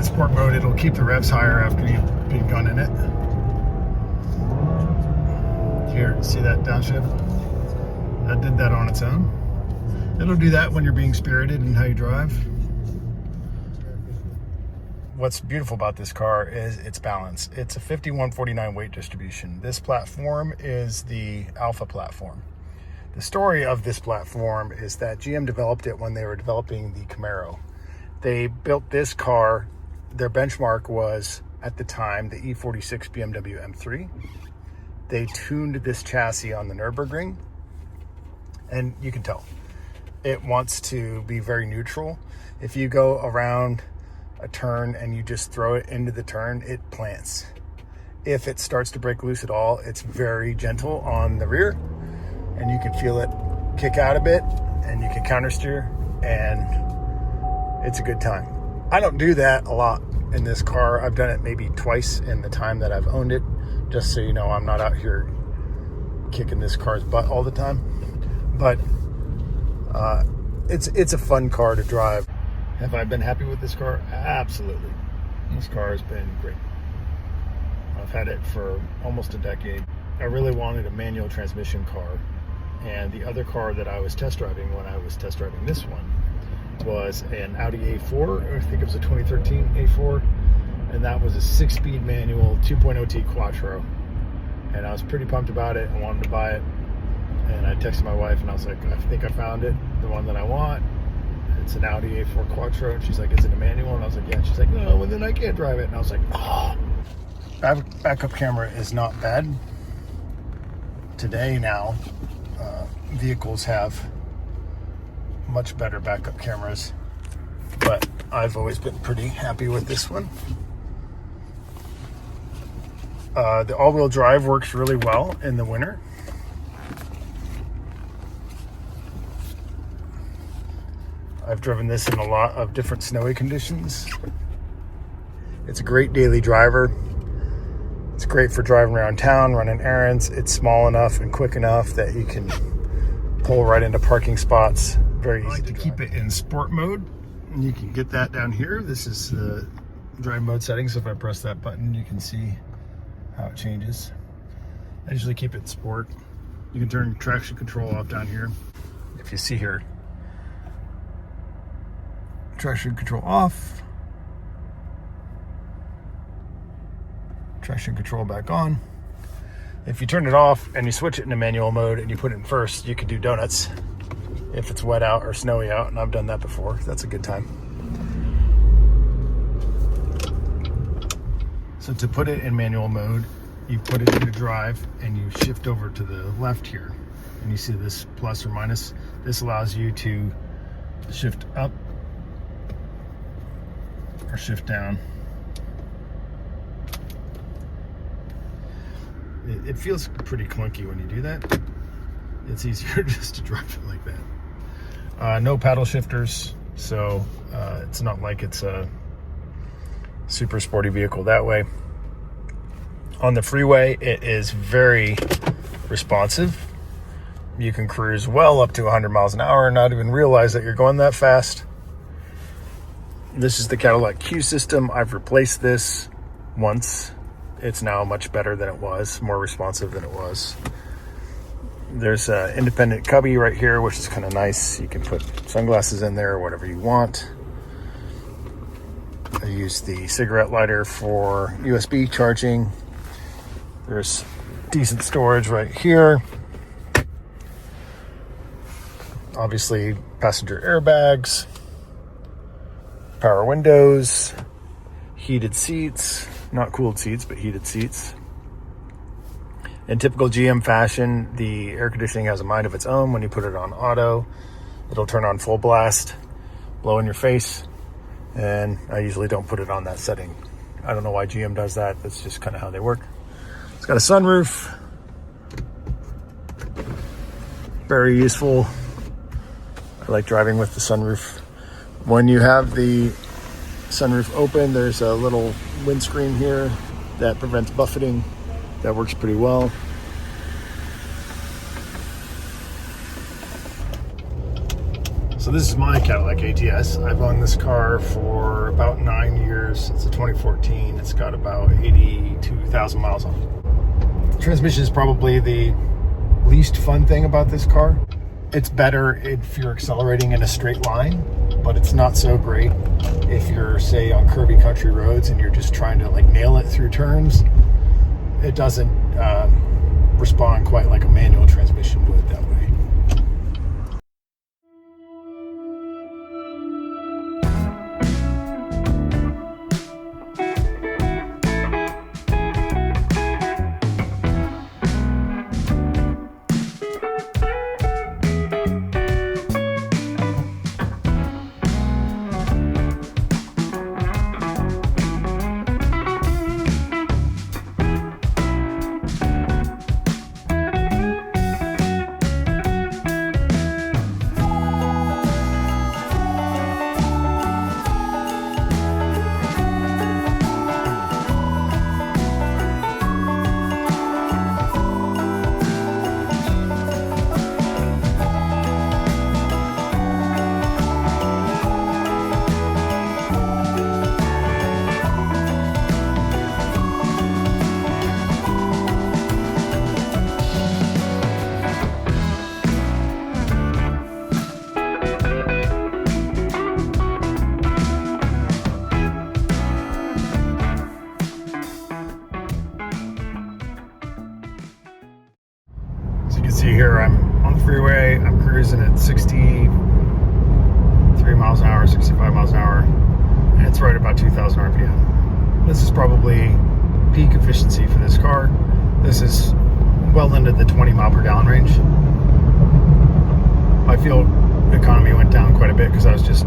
in sport mode, it'll keep the revs higher after you've been gunning it. Here, see that downshift? That did that on its own. It'll do that when you're being spirited in how you drive. What's beautiful about this car is its balance. It's a 51-49 weight distribution. This platform is the Alpha platform. The story of this platform is that GM developed it when they were developing the Camaro. They built this car, their benchmark was, at the time, the E46 BMW M3. They tuned this chassis on the Nürburgring, and you can tell. It wants to be very neutral. If you go around a turn and you just throw it into the turn, it plants. If it starts to break loose at all, it's very gentle on the rear, and you can feel it kick out a bit, and you can counter steer, and it's a good time. I don't do that a lot in this car. I've done it maybe twice in the time that I've owned it, just so you know I'm not out here kicking this car's butt all the time. But it's a fun car to drive. Have I been happy with this car? Absolutely. This car has been great. I've had it for almost a decade. I really wanted a manual transmission car, and the other car that I was test driving when I was test driving this one was an Audi A4. I think it was a 2013 A4, and that was a 6-speed manual 2.0T Quattro, and I was pretty pumped about it. I wanted to buy it, and I texted my wife and I was like, I think I found it, the one that I want. It's an Audi A4 Quattro, and she's like, is it a manual? And I was like, yeah. She's like, no, well then I can't drive it. And I was like, oh. Backup camera is not bad. Today now, vehicles have much better backup cameras, but I've always been pretty happy with this one. The all-wheel drive works really well in the winter. I've driven this in a lot of different snowy conditions. It's a great daily driver. It's great for driving around town, running errands. It's small enough and quick enough that you can pull right into parking spots. Very easy. I like to keep it in sport mode, and you can get that down here. This is the drive mode settings. So if I press that button, you can see how it changes. I usually keep it in sport. You can turn traction control off down here. If you see here, traction control off, traction control back on. If you turn it off and you switch it into manual mode and you put it in first, you can do donuts if it's wet out or snowy out, and I've done that before. That's a good time. So to put it in manual mode, you put it into drive and you shift over to the left here, and you see this plus or minus. This allows you to shift up or shift down. It feels pretty clunky when you do that. It's easier just to drive it like that. No paddle shifters, so it's not like it's a super sporty vehicle that way. On the freeway, it is very responsive. You can cruise well up to 100 miles an hour and not even realize that you're going that fast. This is the Cadillac Q system. I've replaced this once. It's now much better than it was, more responsive than it was. There's an independent cubby right here, which is kind of nice. You can put sunglasses in there or whatever you want. I use the cigarette lighter for USB charging. There's decent storage right here. Obviously, passenger airbags, power windows, heated seats, not cooled seats, but heated seats. In typical GM fashion, the air conditioning has a mind of its own. When you put it on auto, it'll turn on full blast, blow in your face, and I usually don't put it on that setting. I don't know why GM does that. That's just kind of how they work. It's got a sunroof. Very useful. I like driving with the sunroof. When you have the sunroof open, there's a little windscreen here that prevents buffeting. That works pretty well. So this is my Cadillac ATS. I've owned this car for about 9 years. hours. It's a 2014. It's got about 82,000 miles on it. Transmission is probably the least fun thing about this car. It's better if you're accelerating in a straight line, but it's not so great if you're, say, on curvy country roads and you're just trying to like nail it through turns. It doesn't respond quite like a manual transmission would that way. See here, I'm on the freeway. I'm cruising at 63 miles an hour, 65 miles an hour, and it's right about 2,000 RPM. This is probably peak efficiency for this car. This is well into the 20 mile per gallon range. My fuel economy went down quite a bit because I was just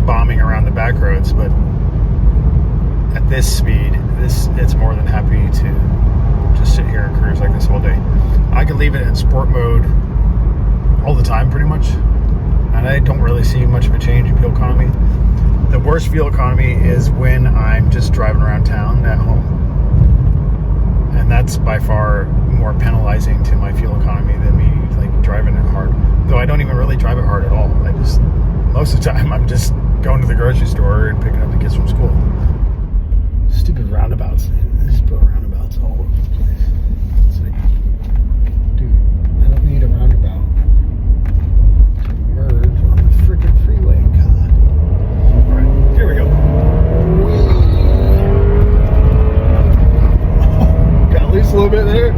bombing around the back roads, but at this speed, it's more than happy to just sit here and cruise like this all day. I can leave it in sport mode all the time pretty much, and I don't really see much of a change in fuel economy. The worst fuel economy is when I'm just driving around town at home, and that's by far more penalizing to my fuel economy than me like driving it hard. Though I don't even really drive it hard at all. I just, most of the time I'm just going to the grocery store and picking up the kids from school. Stupid roundabouts. They just put roundabouts all over the place. It's like, dude, I don't need a roundabout to merge on the freaking freeway. God. Alright, here we go. Oh, got loose a little bit there.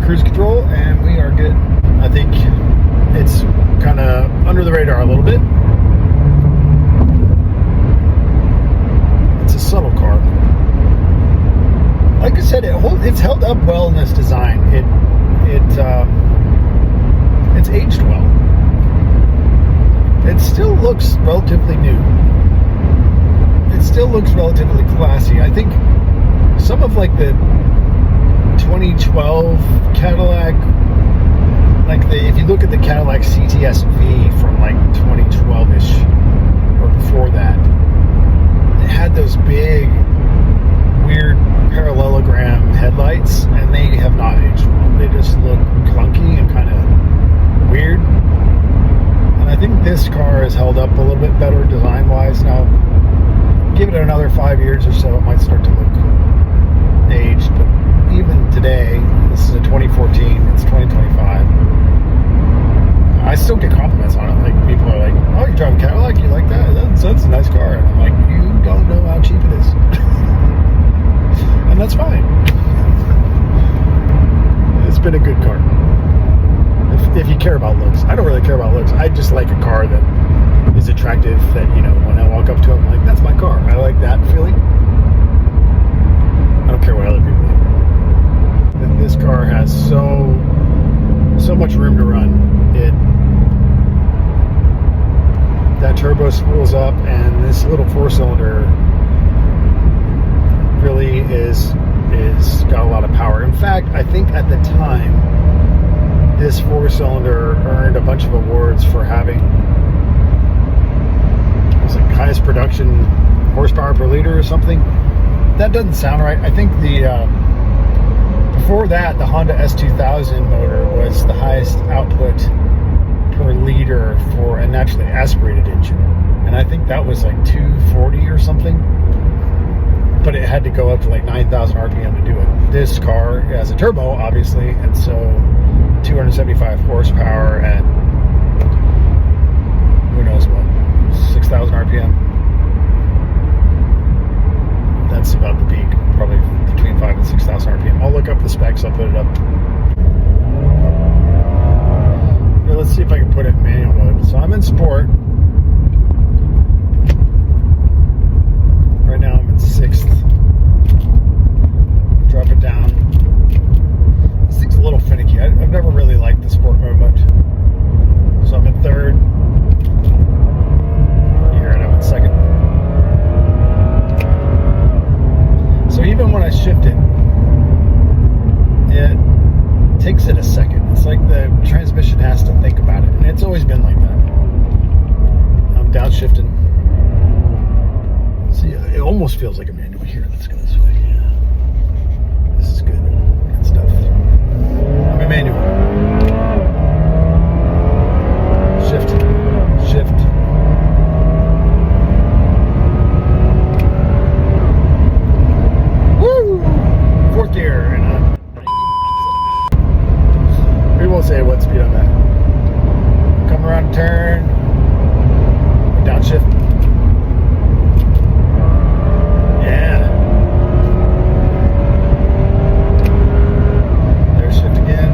Cruise control, and we are good. I think it's kind of under the radar a little bit. It's a subtle car. Like I said, it's held up well in this design. It's aged well. It still looks relatively new. It still looks relatively classy. I think some of like the 2012 Cadillac, like if you look at the Cadillac CTS-V from like 2012-ish or before that, it had those big weird parallelogram headlights, and they have not aged well. They just look clunky and kind of weird. And I think this car has held up a little bit better design-wise. Now, give it another 5 years or so, it might start to look aged, but even today, this is a 2014, it's 2025. I still get compliments on it. Like, people are like, oh, you drive a Cadillac? You like that? That's a nice car. And I'm like, you don't know how cheap it is. And that's fine. It's been a good car. If you care about looks. I don't really care about looks. I just like a car that is attractive, that, you know, when I walk up to it, I'm like, that's my car. I like that feeling. I don't care what other people think. This car has so much room to run. That turbo spools up, and this little 4-cylinder really is got a lot of power. In fact, I think at the time, this 4-cylinder earned a bunch of awards for having, it was like highest production horsepower per liter or something. That doesn't sound right. I think the before that, the Honda S2000 motor was the highest output per liter for a naturally aspirated engine, and I think that was like 240 or something. But it had to go up to like 9,000 RPM to do it. This car has a turbo, obviously, and so 275 horsepower at who knows what, 6,000 RPM. That's about the peak, probably between 5,000 and 6,000 RPM. I'll look up the specs, I'll put it up. Here, let's see if I can put it in manual mode. So I'm in sport. Right now I'm in 6th. Drop it down. This thing's a little finicky. I've never really liked the sport mode much. So I'm in 3rd. Here, and I'm in 2nd. So even when I shift it, it takes it a second. It's like the transmission has to think about it. And it's always been like that. I'm downshifting. See, it almost feels like a manual. Here, let's go this way. This is good. Good stuff. I'm a manual. Shift. Shift. Woo! 4th gear. And we won't say what speed I'm at. Come around a turn. Downshift. Yeah. There's shift again.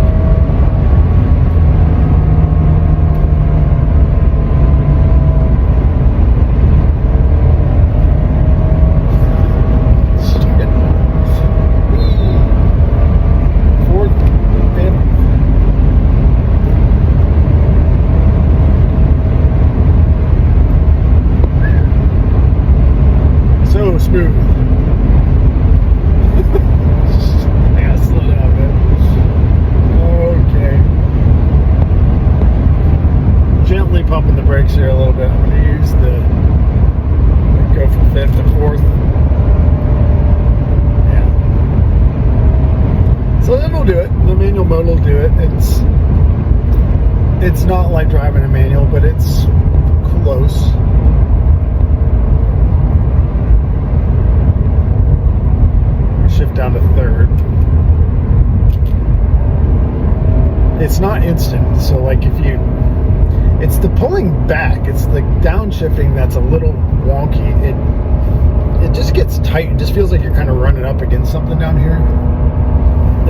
Started. 4th, 5th. So smooth. I gotta slow down, man. Okay. Gently pumping the brakes here a little bit. I'm gonna use go from 5th to 4th. Yeah. So it'll do it. The manual mode will do it. It's not like driving a manual, but it's close. Shift down to 3rd. It's not instant, so like it's the pulling back, it's the downshifting that's a little wonky. It just gets tight. It just feels like you're kind of running up against something down here.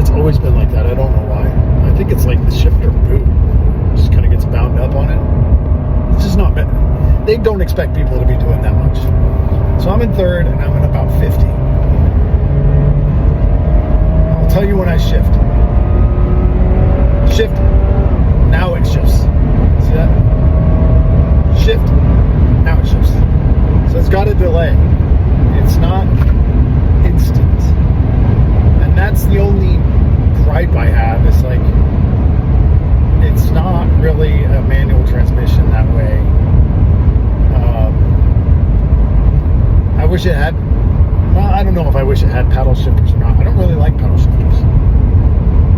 It's always been like that. I don't know why. I think it's like the shifter boot. It just kind of gets bound up on it. It's just not bad. They don't expect people to be doing that much. So I'm in 3rd and I'm in about 50. I'll tell you when I shift. Shift. Now it shifts. See that? Shift. Now it shifts. So it's got a delay. It's not instant. And that's the only gripe I have. It's like, it's not really a manual transmission that way. I wish it had. Well, I don't know if I wish it had paddle shifters or not. I don't really like paddle shifters.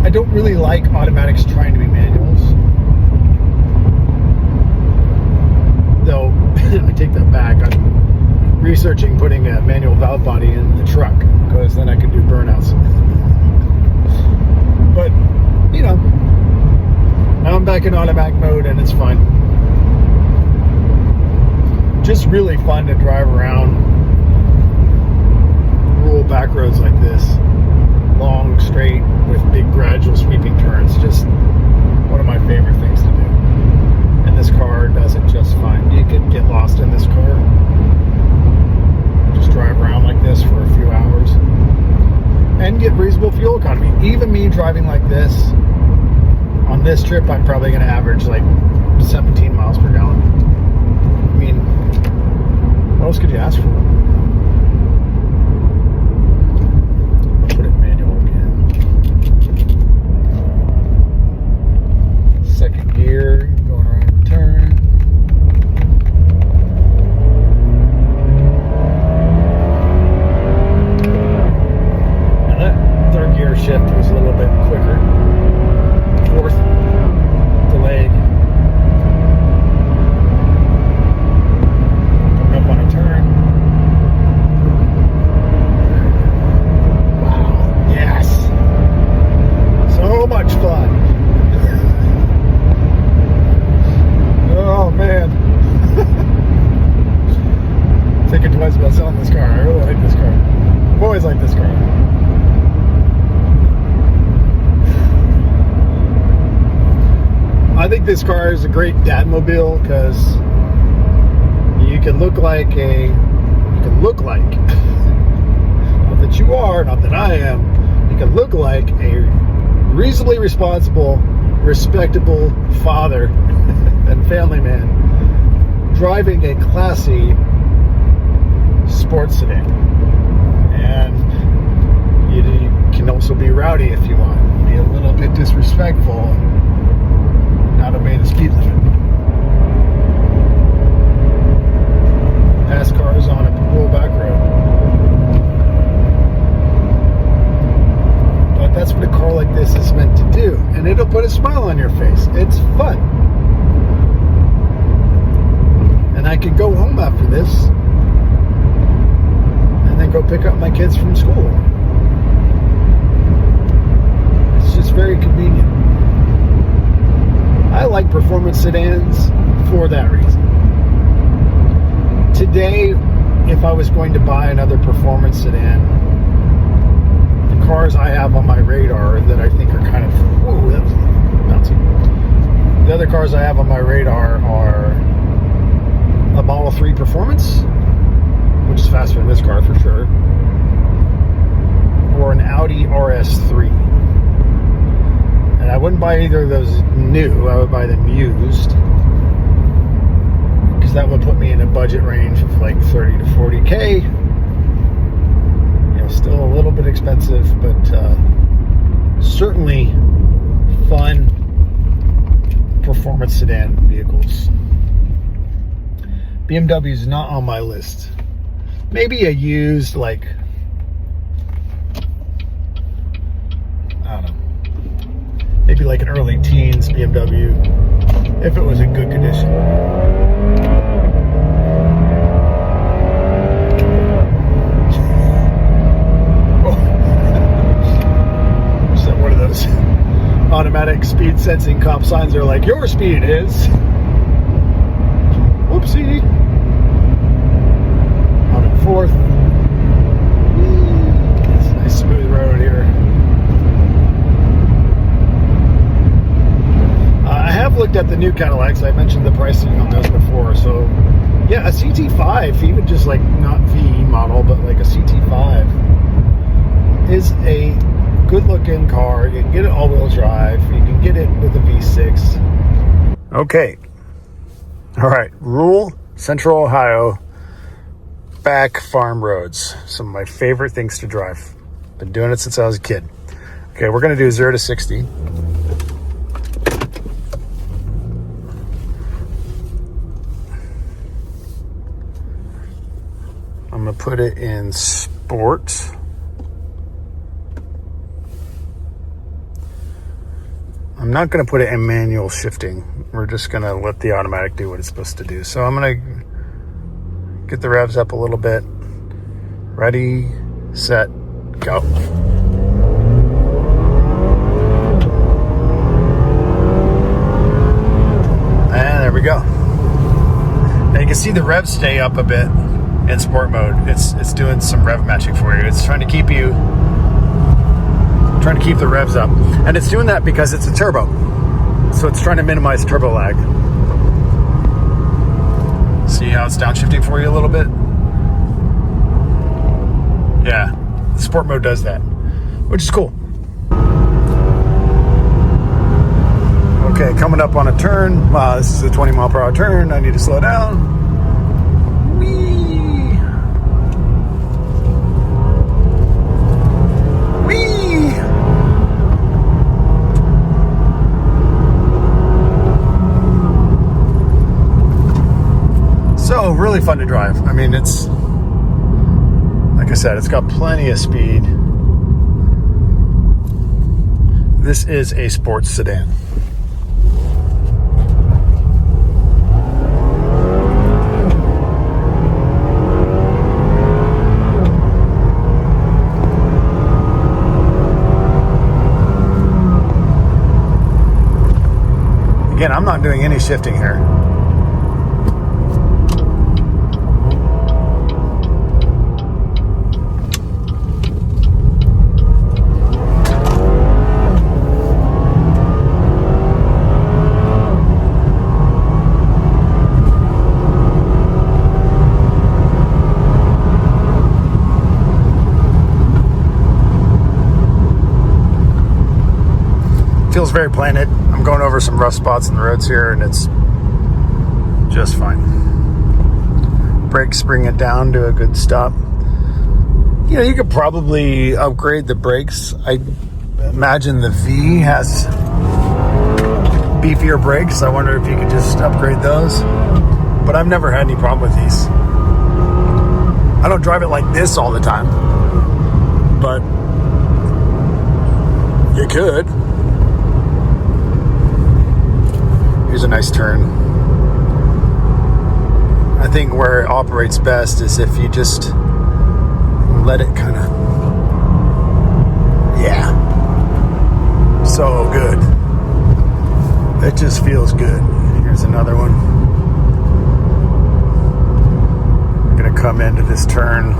I don't really like automatics trying to be manuals. Though, I take that back. I'm researching putting a manual valve body in the truck, because then I can do burnouts. But, you know, now I'm back in automatic mode and it's fine. Just really fun to drive around rural back roads like this, long, straight, with big gradual sweeping turns. Just one of my favorite things to do. And this car does it just fine. You could get lost in this car, just drive around like this for a few hours and get reasonable fuel economy. Even me driving like this on this trip, I'm probably going to average like 17 miles per gallon. I mean, what else could you ask for? Put it manual again. 2nd gear, going around the turn. always liked this car. I think this car is a great dadmobile because you can look like not that you are, not that I am, you can look like a reasonably responsible, respectable father and family man driving a classy sports sedan. And you can also be rowdy if you want, be a little bit disrespectful, not obey the speed limit. Pass cars on a rural back road. But that's what a car like this is meant to do. And it'll put a smile on your face. It's fun. And I could go home after this and then go pick up my kids from school. It's just very convenient. I like performance sedans for that reason. Today, if I was going to buy another performance sedan, the cars I have on my radar that I think are kind of, whoa, that was bouncy. The other cars I have on my radar are a Model 3 Performance, which is faster than this car for sure, or an Audi RS3. And I wouldn't buy either of those new. I would buy them used, because that would put me in a budget range of like 30 to 40K. You know, still a little bit expensive, but certainly fun performance sedan vehicles. BMW is not on my list. Maybe a used, like, I don't know, maybe like an early teens BMW, if it was in good condition. Is that one of those automatic speed sensing cop signs that are like, your speed is? Whoopsie. On at 4th. It's a nice smooth road here. I have looked at the new Cadillacs. I mentioned the pricing on those before. So, yeah, a CT5, even just like not VE model, but like a CT5 is a good-looking car. You can get it all-wheel drive. You can get it with a V6. Okay. All right. Rural Central Ohio back farm roads. Some of my favorite things to drive. Been doing it since I was a kid. Okay, we're going to do 0 to 60. I'm going to put it in sport. I'm not going to put it in manual shifting. We're just going to let the automatic do what it's supposed to do. So I'm going to get the revs up a little bit. Ready, set, go. And there we go. Now you can see the revs stay up a bit in sport mode. It's doing some rev matching for you. It's trying to keep the revs up, and it's doing that because it's a turbo, so it's trying to minimize turbo lag. See how it's downshifting for you a little bit? Yeah, sport mode does that, which is cool. Okay, coming up on a turn. Wow, this is a 20 mile per hour turn. I need to slow down. So really fun to drive. I mean, it's, like I said, it's got plenty of speed. This is a sports sedan. Again, I'm not doing any shifting here. feels very planted. I'm going over some rough spots in the roads here, and it's just fine. Brakes bring it down to a good stop. You know, you could probably upgrade the brakes. I imagine the V has beefier brakes. I wonder if you could just upgrade those. But I've never had any problem with these. I don't drive it like this all the time, but you could. Here's a nice turn. I think where it operates best is if you just let it kind of, yeah, so good. It just feels good. Here's another one. I'm gonna come into this turn.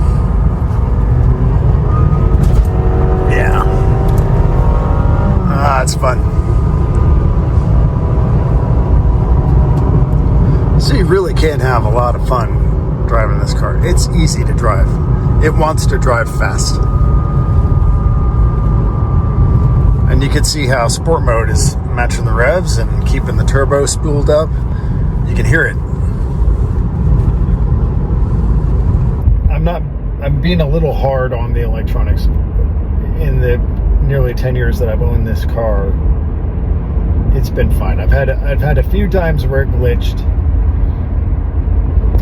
Yeah. It's fun. So you really can have a lot of fun driving this car. It's easy to drive. It wants to drive fast. And you can see how sport mode is matching the revs and keeping the turbo spooled up. You can hear it. I'm being a little hard on the electronics. In the nearly 10 years that I've owned this car, it's been fine. I've had a few times where it glitched.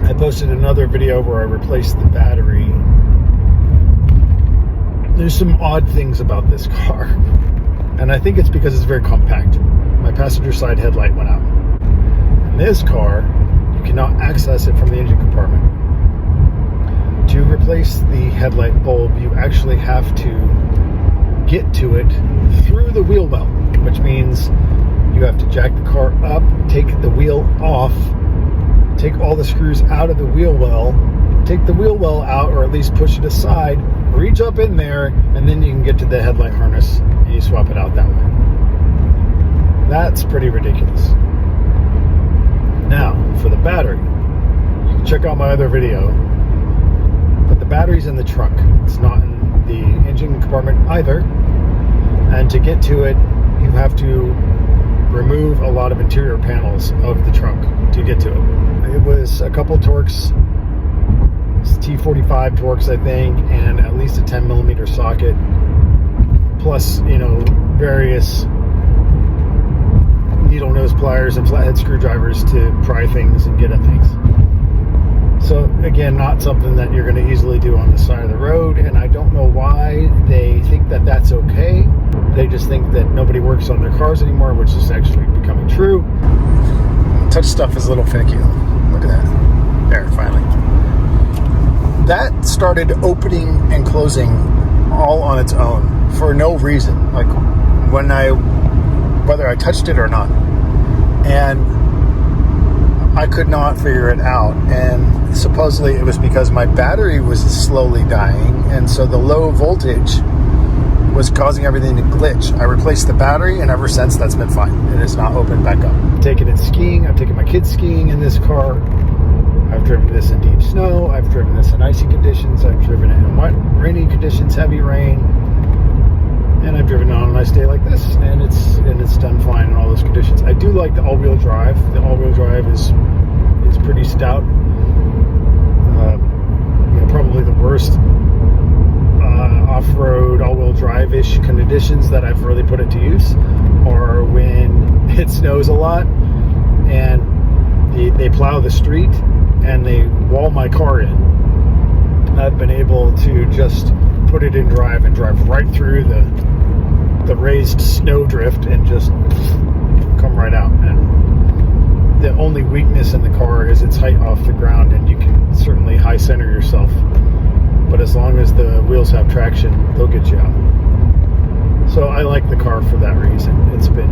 I posted another video where I replaced the battery. There's some odd things about this car, and I think it's because it's very compact. My passenger side headlight went out. In this car, you cannot access it from the engine compartment. To replace the headlight bulb, you actually have to get to it through the wheel well, which means you have to jack the car up, take the wheel off, take all the screws out of the wheel well, take the wheel well out, or at least push it aside, reach up in there, and then you can get to the headlight harness and you swap it out that way. That's pretty ridiculous. Now, for the battery, you can check out my other video, but the battery's in the trunk. It's not in the engine compartment either. And to get to it, you have to remove a lot of interior panels of the trunk to get to it. It was a couple Torx, T45 Torx, I think, and at least a 10 millimeter socket, plus, you know, various needle nose pliers and flathead screwdrivers to pry things and get at things. So again, not something that you're going to easily do on the side of the road, and I don't know why they think that that's okay. They just think that nobody works on their cars anymore, which is actually becoming true. Touch stuff is a little finicky. Look at that. There, finally. That started opening and closing all on its own for no reason. Like whether I touched it or not. And I could not figure it out, and supposedly it was because my battery was slowly dying, and so the low voltage was causing everything to glitch. I replaced the battery, and ever since that's been fine. It has not opened back up. I've taken it skiing. I've taken my kids skiing in this car. I've driven this in deep snow. I've driven this in icy conditions. I've driven it in wet, rainy conditions, heavy rain. And I've driven it on a nice day like this, and it's done fine in all those conditions. I do like the all-wheel drive. The all-wheel drive is pretty stout. Probably the worst off-road all-wheel drive-ish conditions that I've really put it to use are when it snows a lot and they plow the street and they wall my car in. I've been able to just put it in drive and drive right through the raised snowdrift and just come right out. And the only weakness in the car is its height off the ground, and you can certainly high center yourself, but as long as the wheels have traction, they'll get you out. So I like the car for that reason. It's been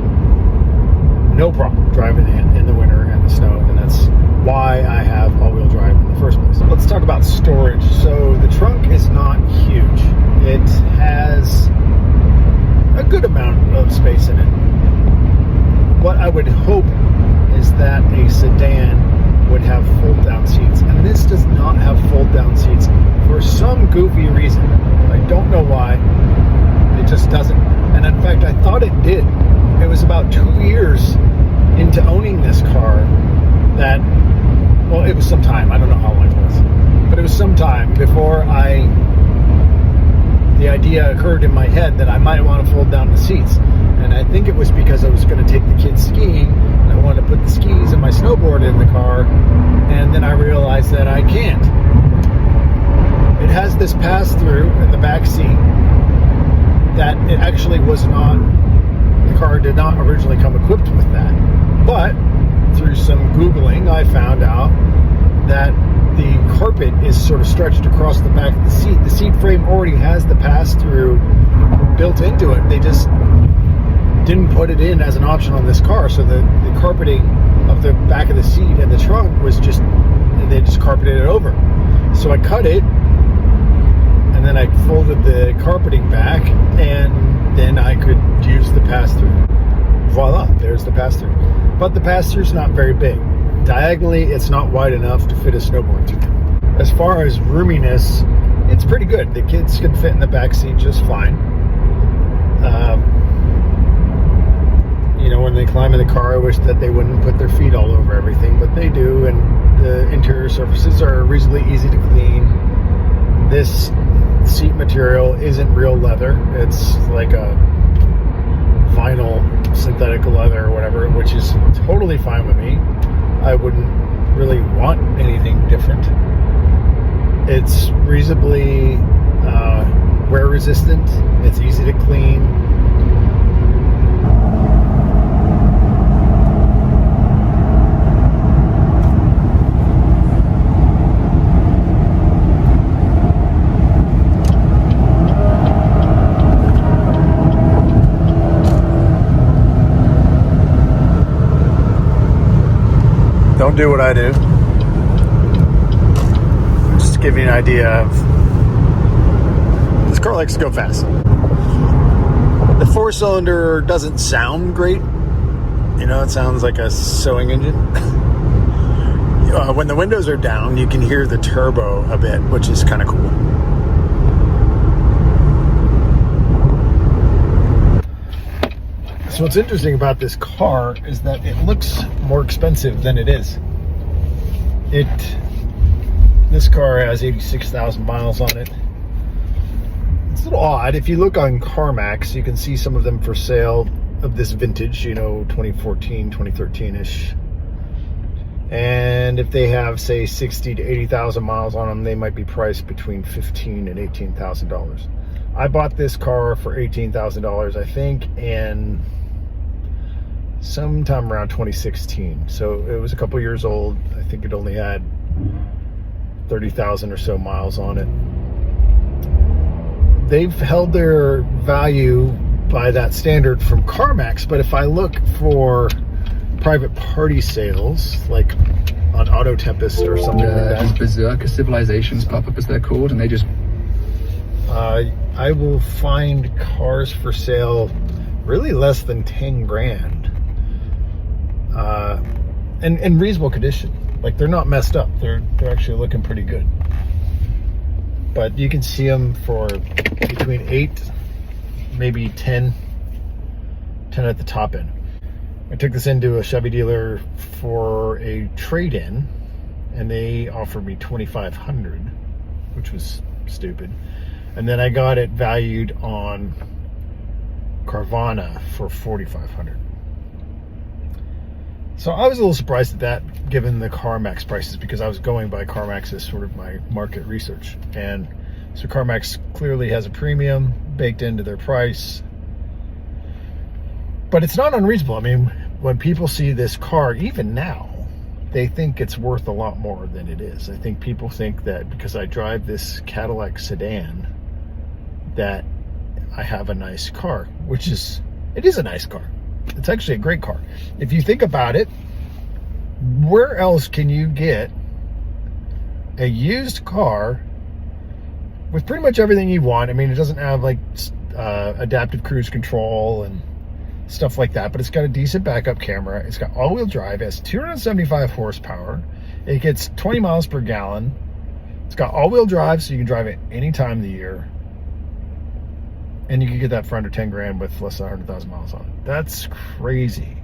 no problem driving it in the winter and the snow, and that's why I have all-wheel drive in the first place. Let's talk about storage. So the trunk is not huge. It has a good amount of space in it. What I would hope is that a sedan would have fold-down seats, and this does not have fold-down seats for some goofy reason. I don't know why. It just doesn't. And in fact, I thought it did it was about 2 years into owning this car that, well, it was some time. I don't know how long it was, but it was some time before the idea occurred in my head that I might want to fold down the seats. And I think it was because I was going to take the kids skiing, and I wanted to put the skis and my snowboard in the car, and then I realized that I can't. It has this pass-through in the back seat that it actually was not, the car did not originally come equipped with that. But through some Googling, I found out that the carpet is sort of stretched across the back of the seat. The seat frame already has the pass-through built into it. They just didn't put it in as an option on this car. So the carpeting of the back of the seat and the trunk was just, they just carpeted it over. So I cut it, and then I folded the carpeting back, and then I could use the pass-through. Voila, there's the pass-through. But the pass-through's not very big. Diagonally, it's not wide enough to fit a snowboard through. As far as roominess, it's pretty good. The kids can fit in the back seat just fine. You know, when they climb in the car, I wish that they wouldn't put their feet all over everything, but they do, and the interior surfaces are reasonably easy to clean. This seat material isn't real leather. It's like a vinyl synthetic leather or whatever, which is totally fine with me. I wouldn't really want anything different. It's reasonably wear resistant. It's easy to clean. Don't do what I do. Just to give you an idea of, this car likes to go fast. The 4-cylinder doesn't sound great. You know, it sounds like a sewing engine. When the windows are down, you can hear the turbo a bit, which is kind of cool. So what's interesting about this car is that it looks more expensive than it is. This car has 86,000 miles on it. It's a little odd. If you look on Carmax, you can see some of them for sale of this vintage, you know, 2014, 2013-ish. And if they have, say, 60 to 80,000 miles on them, they might be priced between $15,000 and $18,000. I bought this car for $18,000, I think, and sometime around 2016. So it was a couple years old. I think it only had 30,000 or so miles on it. They've held their value by that standard from Carmax, but if I look for private party sales, like on Auto Tempest or something like that. These berserker civilizations pop up, as they're called, and they just... I will find cars for sale really less than 10 grand. And in reasonable condition. Like, they're not messed up. They're actually looking pretty good. But you can see them for between 8, maybe 10 at the top end. I took this into a Chevy dealer for a trade-in, and they offered me $2,500, which was stupid. And then I got it valued on Carvana for $4,500. So I was a little surprised at that, given the Carmax prices, because I was going by Carmax as sort of my market research. And so Carmax clearly has a premium baked into their price. But it's not unreasonable. I mean, when people see this car, even now, they think it's worth a lot more than it is. I think people think that because I drive this Cadillac sedan, that I have a nice car, which is, it is a nice car. It's actually a great car. If you think about it, where else can you get a used car with pretty much everything you want? I mean, it doesn't have like adaptive cruise control and stuff like that, but it's got a decent backup camera. It's got all-wheel drive. It has 275 horsepower. It gets 20 miles per gallon. It's got all-wheel drive, so you can drive it any time of the year. And you can get that for under 10 grand with less than 100,000 miles on it. That's crazy.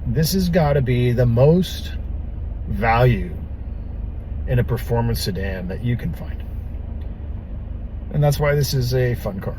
This has got to be the most value in a performance sedan that you can find. And that's why this is a fun car.